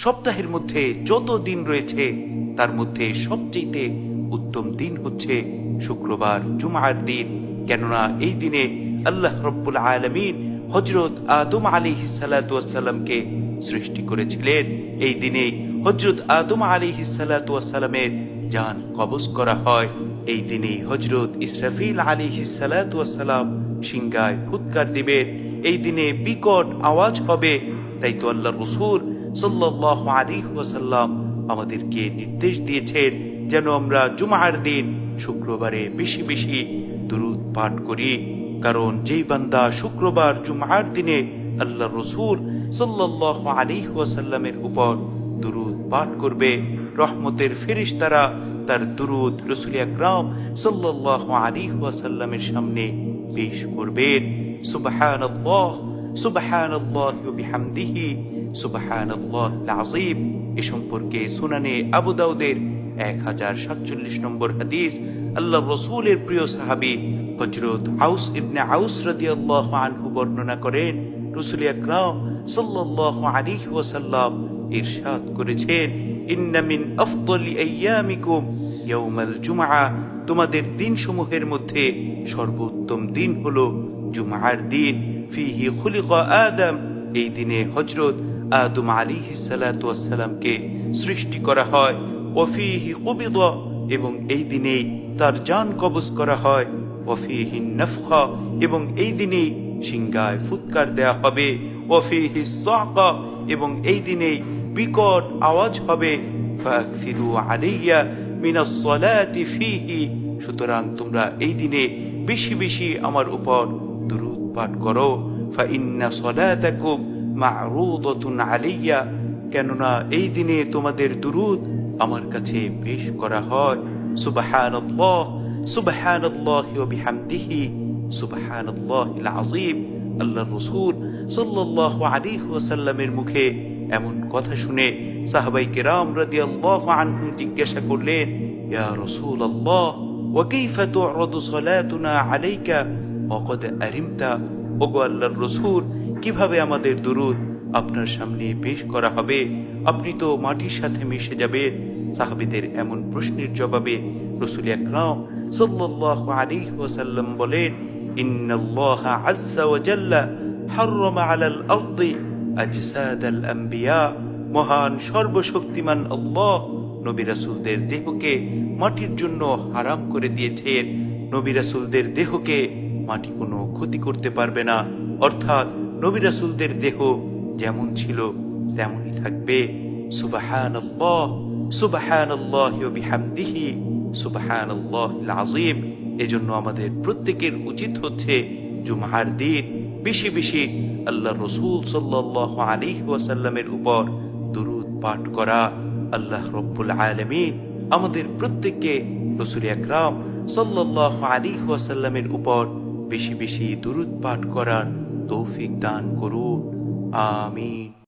সপ্তাহের মধ্যে যত দিন রয়েছে তার মধ্যে সবচেয়ে উত্তম দিন হচ্ছে শুক্রবার, জুমার দিন। কেননা এই দিনে আল্লাহ রব্বুল আলামিন হযরত আদম আলাইহিস সালাতু ওয়াস সালামকে সৃষ্টি করেছিলেন। এই দিনে হযরত আদম আলাইহিস সালাতু ওয়াস সালামের জান কবজ করা হয়। এই দিনে হযরত ইসরাফিল আলাইহিস সালাতু ওয়াস সালাম সিংহায় ফুৎকার দিবেন। এই দিনে বিকট আওয়াজ হবে। তাই তো আল্লাহর রাসূল সাল্লাল্লাহু আলাইহি ওয়াসাল্লাম আমাদেরকে নির্দেশ দিয়েছেন যেন আমরা জুমার দিন শুক্রবারে বেশি বেশি দুরূদ পাঠ করি। কারণ যেই বান্দা শুক্রবার জুমার দিনে আল্লাহর রাসূল সাল্লাল্লাহু আলাইহি ওয়াসাল্লামের উপর দুরূদ পাঠ করবে, রহমতের ফেরেশতারা তার দুরূদ রাসূল আকরাম সাল্লাল্লাহু আলাইহি ওয়াসাল্লামের সামনে পেশ করবেন। সুবহানাল্লাহ, সুবহানাল্লাহি ওয়া বিহামদিহি, সুবহানাল্লাহিল আযীম। এ সম্পর্কে সুনানে আবু দাউদের 1047 নম্বর হাদিস। আল্লাহর রাসূলের প্রিয় সাহাবী হযরত আউস ইবনে আউস রাদিয়াল্লাহু আনহু বর্ণনা করেন, রাসূল আকরাম সাল্লাল্লাহু আলাইহি ওয়াসাল্লাম ইরশাদ করেছেন, ইন্না মিন আফদলি আইয়ামিকুম ইয়াউমাল জুমআ, তোমাদের দিনসমূহের মধ্যে সর্বোত্তম দিন হলো জুমার দিন। ফিহি খুলিকা আদম, এই দিনে হযরত আদম আলাইহিস সালাতু ওয়াস সালামকে সৃষ্টি করা হয়। ওয়া ফিহি কুবিদা, এবং এই দিনেই তার জান কবজ করা হয়। ওয়া ফিহি নাফখা, এবং এই দিনেই সিংহায় ফুৎকার দেয়া হবে। ওয়া ফিহি সাকা, এবং এই দিনেই বিকট আওয়াজ হবে। ফাকসিরু আলাইয়া মিনাস সালাতি ফিহি, সুতরাং তোমরা এই দিনে বেশি বেশি আমার উপর দুরূদ পাঠ করো। ফা ইন্না সালাতাকুম মা'রুদাতুন আলাইয়া, কেননা এই দিনে তোমাদের দুরূদ আমার কাছে পেশ করা হয়। সুবহানাল্লাহ, সুবহানাল্লাহি ওয়া বিহামদিহি, সুবহানাল্লাহিল আযীম। আল্লাহর রাসূল সাল্লাল্লাহু আলাইহি ওয়াসাল্লামের মুখে এমন কথা শুনে সাহাবায়ে কেরাম রাদিয়াল্লাহু আনহুম জিজ্ঞাসা করলেন, ইয়া রাসূলুল্লাহ, ওয়া কাইফা তু'রাদু সালাতুনা আলাইকা ওয়া ক্বাদ আরিমতা, ওগো আল্লাহর রাসূল, কিভাবে আমাদের দুরূদ আপনার সামনে পেশ করা হবে? আপনি তো মাটির সাথে মিশে যাবেন। সাহাবীদের এমন প্রশ্নের জবাবে রাসূল আকরাম সাল্লাল্লাহু আলাইহি ওয়াসাল্লাম বলেন, ইন্নাল্লাহা আযযা ওয়া জাল্লা হাররামা আলাল আরদি আজসাদাল আম্বিয়া, মহান সর্বশক্তিমান আল্লাহ নবী রাসূলদের দেহকে মাটির জন্য হারাম করে দিয়েছেন। নবী রাসূলদের দেহকে মাটি কোনো ক্ষতি করতে পারবে না, অর্থাৎ নবী রাসূলদের দেহ যেমন ছিল তেমনই থাকবে। সুবহানাল্লাহ, সুবহানাল্লাহি ওয়া বিহামদিহি, সুবহানাল্লাহিল আযীম। এজন্য আমাদের প্রত্যেকের উচিত হচ্ছে জুমার দিন বেশি বেশি আল্লাহর রাসূল সাল্লাল্লাহু আলাইহি ওয়াসাল্লামের উপর দুরূদ পাঠ করা। আল্লাহ রব্বুল আলামিন আমাদের প্রত্যেককে রাসূল আকরাম সাল্লাল্লাহু আলাইহি ওয়াসাল্লামের উপর বেশি বেশি দুরূদ পাঠ করার তৌফিক দান করুন। আমিন।